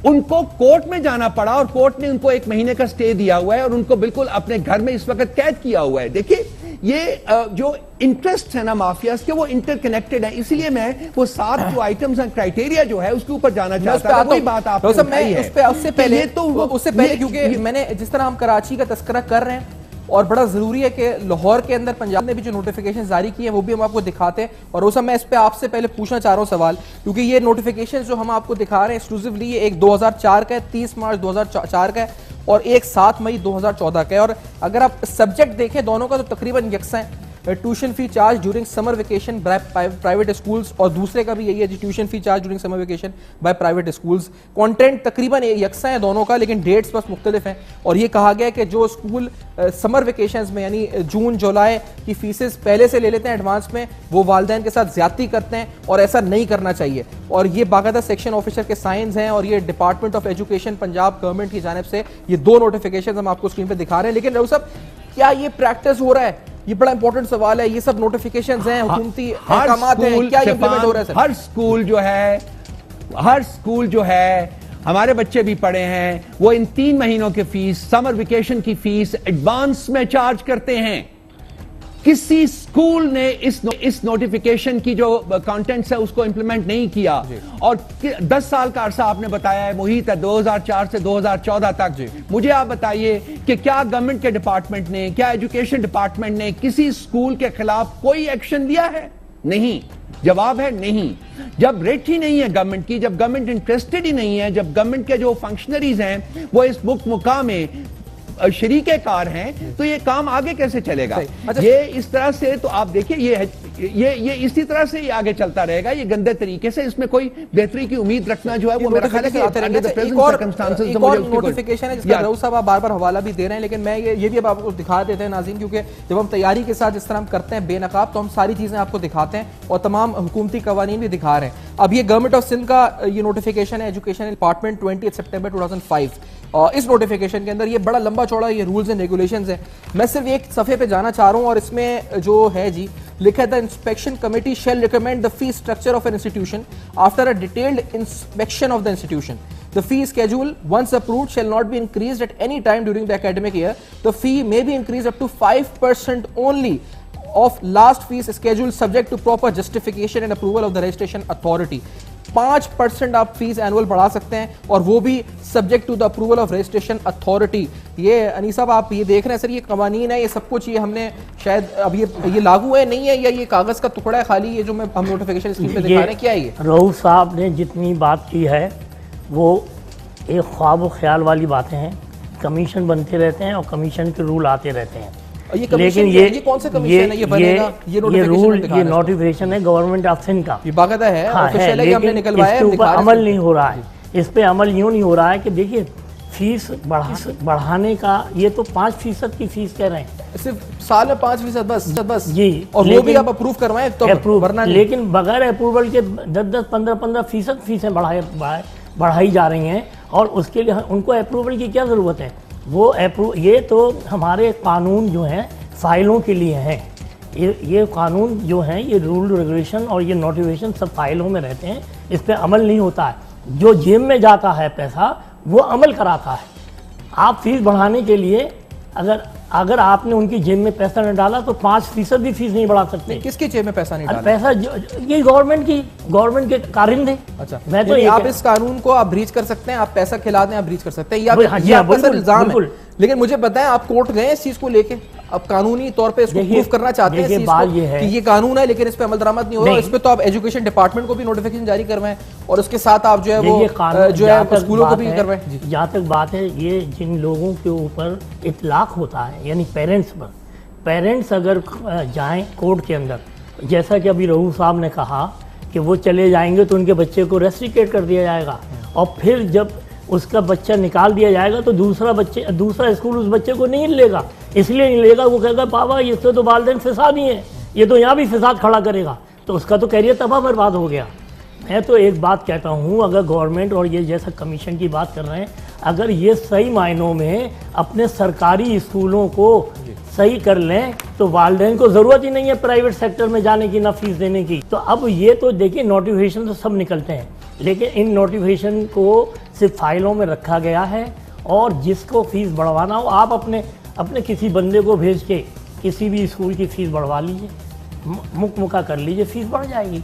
ان کو کورٹ میں جانا پڑا اور کورٹ نے ان کو 1 مہینے کا سٹے دیا ہوا ہے اور ان کو بالکل اپنے گھر میں اس وقت قید کیا ہوا ہے. دیکھیے یہ جو انٹرسٹ ہے نا مافیاز کے, وہ انٹر کنیکٹڈ ہیں, اسی لیے میں وہ 7 جو آئٹمز ہیں کرائٹیریا جو ہے اس کے اوپر جانا چاہتا ہوں. وہی بات آپ نے اٹھائی ہے, اس سے پہلے کیونکہ میں نے جس طرح ہم کراچی کا تذکرہ کر رہے ہیں, اور بڑا ضروری ہے کہ لاہور کے اندر پنجاب نے بھی جو نوٹیفیکیشن جاری کی ہیں وہ بھی ہم آپ کو دکھاتے ہیں. اور اس میں اس پہ آپ سے پہلے پوچھنا چاہ رہا ہوں سوال, کیونکہ یہ نوٹیفیکیشن جو ہم آپ کو دکھا رہے ہیں ایکسکلوسیولی, یہ ایک 2004 کا ہے, 30 مارچ 2004 کا ہے, اور ایک 7 مئی 2014 کا ہے. اور اگر آپ سبجیکٹ دیکھیں دونوں کا تو تقریباً یکساں ہے. Tuition fee charge during summer vacation by private schools, اور دوسرے کا بھی یہی ہے جی, tuition fee charge during summer vacation by private schools. Content تقریباً یکساں ہے دونوں کا, لیکن ڈیٹس بس مختلف ہیں. اور یہ کہا گیا ہے کہ جو اسکول سمر ویکیشنز میں یعنی جون جولائی کی فیسز پہلے سے لے لیتے ہیں ایڈوانس میں, وہ والدین کے ساتھ زیادتی کرتے ہیں, اور ایسا نہیں کرنا چاہیے. اور یہ باقاعدہ سیکشن آفیسر کے سائنز ہیں, اور یہ department of education Punjab government کی جانب سے یہ 2 نوٹیفیکیشن ہم آپ کو اسکرین پہ دکھا رہے ہیں. لیکن رؤوف صاحب کیا یہ پریکٹس ہو رہا ہے؟ یہ بڑا امپورٹنٹ سوال ہے. یہ سب نوٹیفیکیشنز ہیں, حکومتی احکامات ہیں, کیا یہ امپلیمنٹ ہو رہا ہے سر؟ ہر سکول جو ہے ہمارے بچے بھی پڑھے ہیں, وہ ان 3 مہینوں کی فیس, سمر ویکیشن کی فیس ایڈوانس میں چارج کرتے ہیں. کسی سکول نے اس نوٹیفیکیشن کی جو کانٹینٹس ہے اس کو امپلیمنٹ نہیں کیا. اور 10 سال کا عرصہ آپ نے بتایا ہے محیط ہے 2004 سے 2014 تک. مجھے آپ بتائیے کہ کیا گورنمنٹ کے ڈپارٹمنٹ نے, کیا ایجوکیشن ڈپارٹمنٹ نے کسی سکول کے خلاف کوئی ایکشن لیا ہے؟ نہیں. جواب ہے نہیں. جب ریٹ ہی نہیں ہے گورنمنٹ کی, جب گورنمنٹ انٹرسٹڈ ہی نہیں ہے, جب گورنمنٹ کے جو فنکشنریز ہیں وہ اس مقام میں شریک کار ہیں, تو یہ کام آگے کیسے چلے گا؟ یہ اس طرح سے, تو آپ دیکھیں یہ یہ اسی طرح سے آگے چلتا رہے گا, یہ گندے طریقے سے, اس میں کوئی بہتری کی امید رکھنا جو ہے وہ میرا خیال ہے کہ ایک اور نوٹیفیکیشن ہے جس کا رؤوف صاحب آپ بار بار حوالہ بھی دے رہے ہیں, لیکن میں یہ بھی اب آپ کو دکھا دیتے ہیں ناظرین, کیونکہ جب ہم تیاری کے ساتھ جس طرح ہم کرتے ہیں بے نقاب, تو ہم ساری چیزیں آپ کو دکھاتے ہیں اور تمام حکومتی قوانین بھی دکھا رہے ہیں. اب یہ گورنمنٹ آف سندھ کا یہ نوٹیفیکیشن ہے, ایجوکیشن ڈپارٹمنٹ 20 سپٹمبر 2005. اس نوٹیفیکیشن کے اندر یہ بڑا لمبا چوڑا یہ رولز اینڈ ریگولیشنز ہیں. میں صرف ایک صفحے پہ جانا چاہ رہا ہوں, اور اس میں جو ہے جی لکھا تھا, انسپیکشن کمیٹی شیل ریکمینڈ دا فی structure of an institution after a detailed inspection of the institution. The fee schedule, once approved, shall not be increased at any time during the academic year. The fee may be increased up to 5% only of last fees schedule, subject to proper justification and approval of the registration authority. 5% آپ فیس اینول بڑھا سکتے ہیں, اور وہ بھی subject to the approval of registration authority. یہ انیس صاحب آپ یہ دیکھ رہے ہیں سر, یہ قوانین ہے, یہ سب کچھ یہ ہم نے شاید اب یہ لاگو ہے نہیں ہے, یا یہ کاغذ کا ٹکڑا ہے خالی, یہ جو ہم نوٹیفیکیشن اسکرین پہ دکھا رہے ہیں, کیا ہے یہ؟ رؤوف صاحب نے جتنی بات کی ہے وہ ایک خواب و خیال والی باتیں ہیں. کمیشن بنتے رہتے ہیں اور کمیشن کے رول آتے رہتے ہیں, لیکن یہ رول, یہ نوٹیفیکیشن ہے گورنمنٹ آف سندھ کا, یہ باقاعدہ ہے, لیکن اس کے اوپر عمل نہیں ہو رہا ہے. اس پہ عمل یوں نہیں ہو رہا ہے کہ دیکھیے فیس بڑھانے کا, یہ تو 5% کی فیس کہہ رہے ہیں, صرف سال میں 5% بس جی, اور وہ بھی آپ اپروو کروائیں تو ورنہ, لیکن بغیر اپروول کے 10-15% فیسیں بڑھائی جا رہی ہیں, اور اس کے لیے ان کو اپروول کی کیا ضرورت ہے؟ وہ یہ تو ہمارے قانون جو ہیں فائلوں کے لیے ہیں, یہ قانون جو ہیں یہ رول ریگولیشن اور یہ نوٹیفیکیشن سب فائلوں میں رہتے ہیں, اس پہ عمل نہیں ہوتا ہے. جو جیب میں جاتا ہے پیسہ وہ عمل کراتا ہے. آپ فیس بڑھانے کے لیے اگر آپ نے ان کی جیب میں پیسہ نہ ڈالا تو 5% بھی فیس نہیں بڑھا سکتے. کس کی جیب میں پیسہ نہیں ڈالا؟ پیسہ یہ گورنمنٹ کے کارندے. اچھا, میں تو آپ اس قانون کو آپ بریچ کر سکتے ہیں, آپ پیسہ کھلا دیں, آپ بریچ کر سکتے ہیں, یہ آپ کا الزام ہے. لیکن مجھے بتائیں آپ کورٹ گئے اس چیز کو لے کے, اب قانونی طور پہ اس کو پروف کرنا چاہتے ہیں کہ یہ قانون ہے لیکن اس پہ عمل درآمد نہیں ہو رہا, اس پہ تو آپ ایجوکیشن ڈپارٹمنٹ کو بھی نوٹیفیکیشن جاری کروائیں, اور اس کے ساتھ آپ جو ہے وہ جو ہے اسکولوں کو بھی کروائیں. جہاں تک بات ہے یہ جن لوگوں کے اوپر اطلاق ہوتا ہے, یعنی پیرنٹس پر, پیرنٹس اگر جائیں کورٹ کے اندر, جیسا کہ ابھی رؤوف صاحب نے کہا کہ وہ چلے جائیں گے تو ان کے بچے کو ریسٹریکیٹ کر دیا جائے گا, اور پھر جب اس کا بچہ نکال دیا جائے گا تو دوسرا اسکول اس بچے کو نہیں لے گا. اس لیے نہیں لے گا, وہ کہے گا بابا یہ تو والدین فساد ہی ہیں, یہ تو یہاں بھی فساد کھڑا کرے گا, تو اس کا تو کیریئر تباہ برباد ہو گیا. میں تو ایک بات کہتا ہوں, اگر گورنمنٹ اور یہ جیسا کمیشن کی بات کر رہے ہیں, اگر یہ صحیح معنوں میں اپنے سرکاری اسکولوں کو صحیح کر لیں تو والدین کو ضرورت ہی نہیں ہے پرائیویٹ سیکٹر میں جانے کی, نہ فیس دینے کی. تو اب یہ تو دیکھیں نوٹیفیکیشن تو سب نکلتے ہیں, لیکن ان نوٹیفیکیشن کو صرف فائلوں میں رکھا گیا ہے, اور جس کو فیس بڑھوانا ہو آپ اپنے کسی بندے کو بھیج کے کسی بھی اسکول کی فیس بڑھوا لیجئے, مکہ کر لیجئے, فیس بڑھ جائے گی.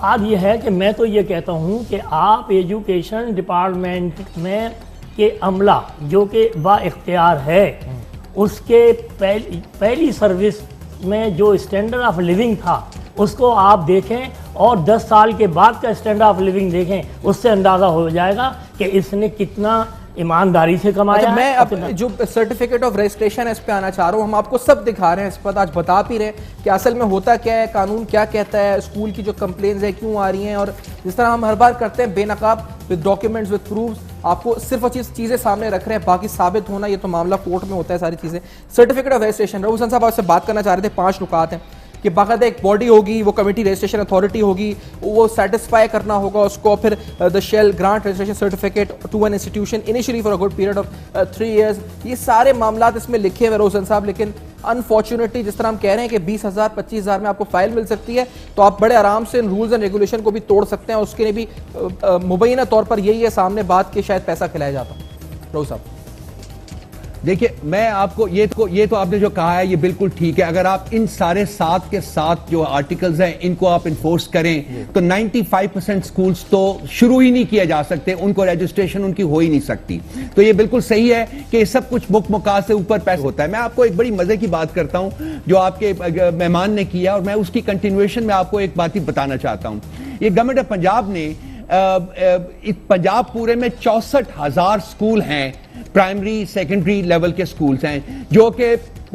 بات یہ ہے کہ میں تو یہ کہتا ہوں کہ آپ ایجوکیشن ڈپارٹمنٹ میں کے عملہ جو کہ با اختیار ہے, اس کے پہلی سروس میں جو اسٹینڈرڈ آف لیونگ تھا اس کو آپ دیکھیں, اور 10 سال کے بعد کا اسٹینڈرڈ آف لیونگ دیکھیں, اس سے اندازہ ہو جائے گا کہ اس نے کتنا ایمانداری سے کمایا. میں اب جو سرٹیفکیٹ آف رجسٹریشن ہے اس پہ آنا چاہ رہا ہوں, ہم آپ کو سب دکھا رہے ہیں, اس پر آج بتا بھی رہے ہیں کہ اصل میں ہوتا کیا ہے, قانون کیا کہتا ہے, اسکول کی جو کمپلینز ہیں کیوں آ رہی ہیں, اور جس طرح ہم ہر بار کرتے ہیں بے نقاب ود ڈاکیومنٹس ود پروفز, آپ کو صرف چیزیں سامنے رکھ رہے ہیں, باقی ثابت ہونا یہ تو معاملہ کورٹ میں ہوتا ہے ساری چیزیں. سرٹیفکیٹ آف رجسٹریشن, رؤوف صاحب آپ سے بات کرنا چاہ رہے تھے, 5 نکات ہیں کہ باقاعدہ ایک باڈی ہوگی, وہ کمیٹی رجسٹریشن اتھارٹی ہوگی, وہ سیٹسفائی کرنا ہوگا اس کو, پھر the shall grant registration certificate to an institution initially for a good period of 3 years. یہ سارے معاملات اس میں لکھے ہوئے روشن صاحب, لیکن انفارچونیٹلی جس طرح ہم کہہ رہے ہیں کہ 20,000 25,000 میں آپ کو فائل مل سکتی ہے, تو آپ بڑے آرام سے ان رولز اینڈ ریگولیشن کو بھی توڑ سکتے ہیں, اس کے لیے بھی مبینہ طور پر یہی ہے سامنے بات کہ شاید پیسہ کھلایا جاتا. روز صاحب دیکھیے, میں آپ کو یہ تو آپ نے جو کہا ہے یہ بالکل ٹھیک ہے. اگر آپ ان سارے 7 کے 7 جو آرٹیکلز ہیں ان کو آپ انفورس کریں تو 95% سکولز تو شروع ہی نہیں کیے جا سکتے, ان کو رجسٹریشن ان کی ہو ہی نہیں سکتی. تو یہ بالکل صحیح ہے کہ یہ سب کچھ مکہ سے اوپر پیسہ ہوتا ہے. میں آپ کو ایک بڑی مزے کی بات کرتا ہوں جو آپ کے مہمان نے کیا, اور میں اس کی کنٹینویشن میں آپ کو ایک بات ہی بتانا چاہتا ہوں. یہ گورنمنٹ آف پنجاب نے پنجاب پورے میں 64,000 سکول ہیں, پرائمری سیکنڈری لیول کے سکولز ہیں, جو کہ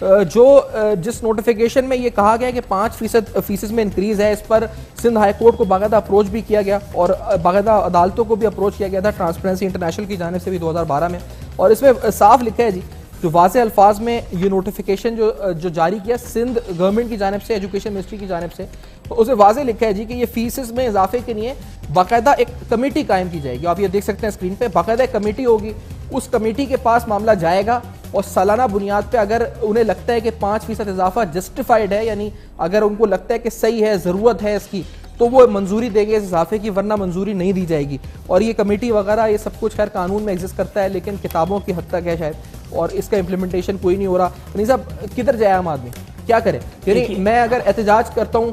جو جس نوٹیفیکیشن میں یہ کہا گیا کہ 5% فیسز میں انکریز ہے، اس پر سندھ ہائی کورٹ کو باقاعدہ اپروچ بھی کیا گیا اور باقاعدہ عدالتوں کو بھی اپروچ کیا گیا تھا ٹرانسپیرنسی انٹرنیشنل کی جانب سے بھی 2012 میں، اور اس میں صاف لکھا ہے جی، جو واضح الفاظ میں یہ نوٹیفیکیشن جو جاری کیا سندھ گورنمنٹ کی جانب سے، ایجوکیشن منسٹری کی جانب سے، اس میں واضح لکھا ہے جی کہ یہ فیسز میں اضافے کے لیے باقاعدہ ایک کمیٹی قائم کی جائے گی. آپ یہ دیکھ سکتے ہیں اسکرین پہ، باقاعدہ ایک کمیٹی ہوگی، اس کمیٹی کے پاس معاملہ جائے گا اور سالانہ بنیاد پہ اگر انہیں لگتا ہے کہ 5% اضافہ جسٹیفائڈ ہے، یعنی اگر ان کو لگتا ہے کہ صحیح ہے، ضرورت ہے اس کی، تو وہ منظوری دیں گے اس اضافے کی، ورنہ منظوری نہیں دی جائے گی. اور یہ کمیٹی وغیرہ یہ سب کچھ خیر قانون میں ایگزسٹ کرتا ہے لیکن کتابوں کی حد تک ہے شاید، اور اس کا امپلیمنٹیشن کوئی نہیں ہو رہا. نہیں صاحب کدھر جائے عام آدمی، کیا کرے؟ یعنی میں اگر احتجاج کرتا ہوں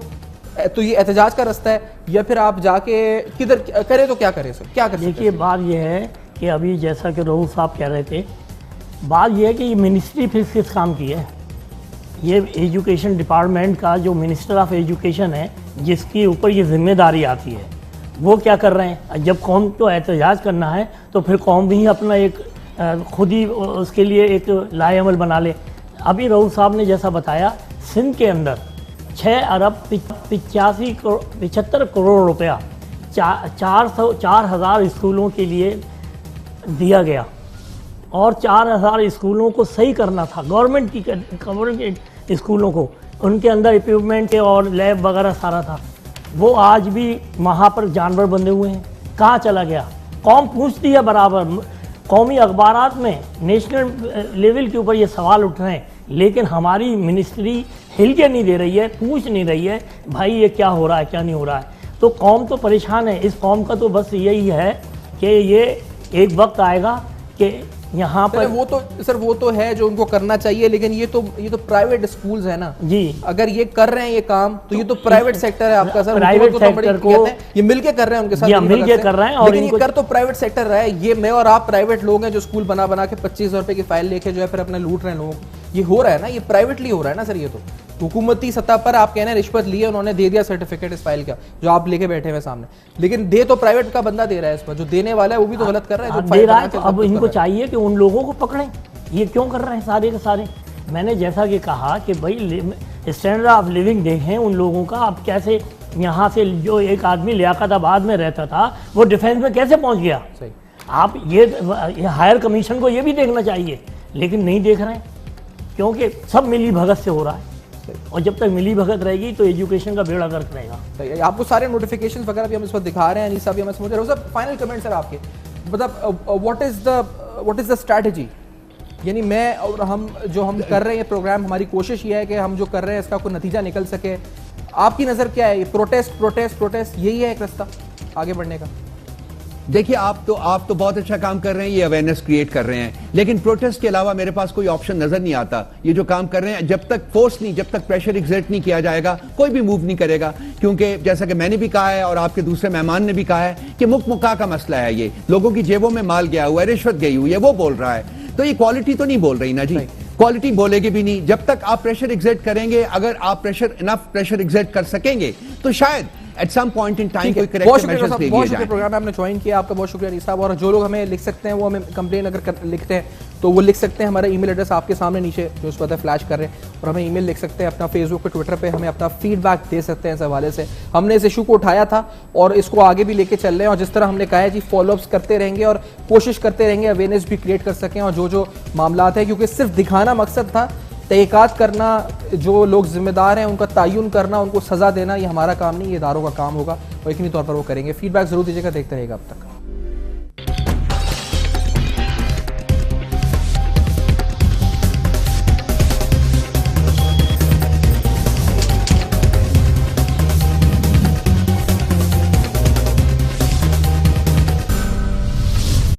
تو یہ احتجاج کا رستہ ہے، یا پھر آپ جا کے کدھر کرے تو کیا کرے سر، کیا کر سکتے ہیں؟ دیکھیے بات یہ ہے کہ ابھی جیسا کہ رؤوف صاحب کہہ رہے تھے، بات یہ ہے کہ یہ منسٹری پھر کس کام کی ہے؟ یہ ایجوکیشن ڈپارٹمنٹ کا جو منسٹر آف ایجوکیشن ہے، جس کے اوپر یہ ذمہ داری آتی ہے، وہ کیا کر رہے ہیں؟ جب قوم کو احتجاج کرنا ہے تو پھر قوم بھی اپنا ایک خود ہی اس کے لیے ایک لائے عمل بنا لے. ابھی رؤوف صاحب نے جیسا بتایا، سندھ کے اندر 6.75 کروڑ روپیہ 4,000 اسکولوں کے لیے دیا گیا، اور 4,000 اسکولوں کو صحیح کرنا تھا، گورنمنٹ کی اسکولوں کو، ان کے اندر اکوپمنٹ اور لیب وغیرہ سارا تھا. وہ آج بھی وہاں پر جانور بندھے ہوئے ہیں. کہاں چلا گیا؟ قوم پوچھتی ہے برابر، قومی اخبارات میں نیشنل لیول کے اوپر یہ سوال اٹھ رہے ہیں، لیکن ہماری منسٹری ہل کے نہیں دے رہی ہے، پوچھ نہیں رہی ہے بھائی یہ کیا ہو رہا ہے، کیا نہیں ہو رہا ہے. تو قوم تو پریشان ہے. اس قوم کا تو بس یہی ہے کہ یہ ایک وقت آئے گا کہ یہاں پر وہ تو ہے جو ان کو کرنا چاہیے، لیکن یہ تو پرائیویٹ اسکولز ہیں نا جی. اگر یہ کر رہے ہیں یہ کام تو یہ تو پرائیویٹ سیکٹر ہے آپ کا سر، پرائیویٹ سیکٹر کو یہ مل کے کر رہے ہیں ان کے ساتھ، مل کے کر رہے ہیں، اور لیکن یہ کر تو پرائیویٹ سیکٹر رہا ہے. یہ میں اور آپ پرائیویٹ لوگ ہیں جو اسکول بنا کے 25,000 روپے کی فائل لے کے جو ہے پھر اپنے لوٹ رہے ہیں لوگ. یہ ہو رہا ہے نا، یہ پرائیویٹلی ہو رہا ہے نا سر. یہ تو حکومتی سطح پر آپ کہنا ہے رشوت لی ہے، انہوں نے دے دیا سرٹیفکیٹ اس فائل کا جو آپ لے کے بیٹھے ہوئے سامنے، لیکن دے تو پرائیویٹ کا بندہ دے رہا ہے. اس پر جو دینے والا ہے وہ بھی تو غلط کر رہا ہے، جو دے رہا ہے. اب ان کو چاہیے کہ ان لوگوں کو پکڑیں. یہ کیوں کر رہے ہیں سارے کے سارے؟ میں نے جیسا کہ کہا کہ بھائی اسٹینڈرڈ آف لیونگ دیکھیں ان لوگوں کا. اب کیسے یہاں سے جو ایک آدمی لیاقت آباد میں رہتا تھا وہ ڈیفینس میں کیسے پہنچ گیا؟ آپ یہ ہائر کمیشن کو یہ بھی دیکھنا چاہیے، لیکن نہیں دیکھ رہے ہیں کیونکہ سب ملی بھگت سے ہو رہا ہے، اور جب تک ملی بھگت رہے گی تو ایجوکیشن کا بیڑا غرق رہے گا. آپ کو سارے نوٹیفیکیشن وغیرہ بھی ہم اس وقت دکھا رہے ہیں. انیس صاحب ہمیں سمجھ رہے ہو. فائنل کمنٹ سر آپ کے، مطلب واٹ از دا اسٹریٹجی؟ یعنی میں اور ہم جو ہم کر رہے ہیں پروگرام، ہماری کوشش یہ ہے کہ ہم جو کر رہے ہیں اس کا کوئی نتیجہ نکل سکے. آپ کی نظر کیا ہے؟ یہ پروٹیسٹ یہی ہے ایک رستہ آگے بڑھنے کا؟ دیکھیے آپ تو بہت اچھا کام کر رہے ہیں، یہ اویئرنیس کریٹ کر رہے ہیں، لیکن پروٹیسٹ کے علاوہ میرے پاس کوئی آپشن نظر نہیں آتا. یہ جو کام کر رہے ہیں جب تک فورس نہیں، جب تک پریشر ایگزرٹ نہیں کیا جائے گا کوئی بھی موو نہیں کرے گا. کیونکہ جیسا کہ میں نے بھی کہا ہے اور آپ کے دوسرے مہمان نے بھی کہا ہے کہ مکا کا مسئلہ ہے. یہ لوگوں کی جیبوں میں مال گیا ہوا ہے، رشوت گئی ہوئی ہے، وہ بول رہا ہے. تو یہ کوالٹی تو نہیں بول رہی نا جی، کوالٹی بولے گی بھی نہیں. جب تک آپ پریشر ایگزرٹ کریں گے، اگر آپ انف پریشر ایگزرٹ کر سکیں گے تو شاید at some point in time کوئی کریکٹیو میجرز لے لیے جائیں. پروگرام میں آپ نے جوائن کیا، آپ کا بہت شکریہ انیس صاحب. اور جو لوگ ہمیں لکھ سکتے ہیں وہ ہمیں کمپلین اگر لکھتے ہیں تو وہ لکھ سکتے ہیں. ہمارا ای میل ایڈریس آپ کے سامنے نیچے جو اس وقت فلیش کر رہے ہیں، اور ہمیں ای میل لکھ سکتے ہیں. اپنا فیس بک پہ، ٹویٹر پہ ہمیں اپنا فیڈ بیک دے سکتے ہیں اس حوالے سے. ہم نے اس ایشو کو اٹھایا تھا اور اس کو آگے بھی لے کے چل رہے ہیں، اور جس طرح ہم نے کہا ہے جی فالو اپس کرتے رہیں گے اور کوشش کرتے رہیں گے اویئرنیس بھی کریٹ کر سکیں. اور جو معاملات ہیں، کیونکہ صرف دکھانا مقصد تھا، تحقیقات کرنا، جو لوگ ذمہ دار ہیں ان کا تعین کرنا، ان کو سزا دینا، یہ ہمارا کام نہیں، یہ اداروں کا کام ہوگا اور یقینی طور پر وہ کریں گے. فیڈ بیک ضرور دیجیے گا. دیکھتے رہیے گا اب تک.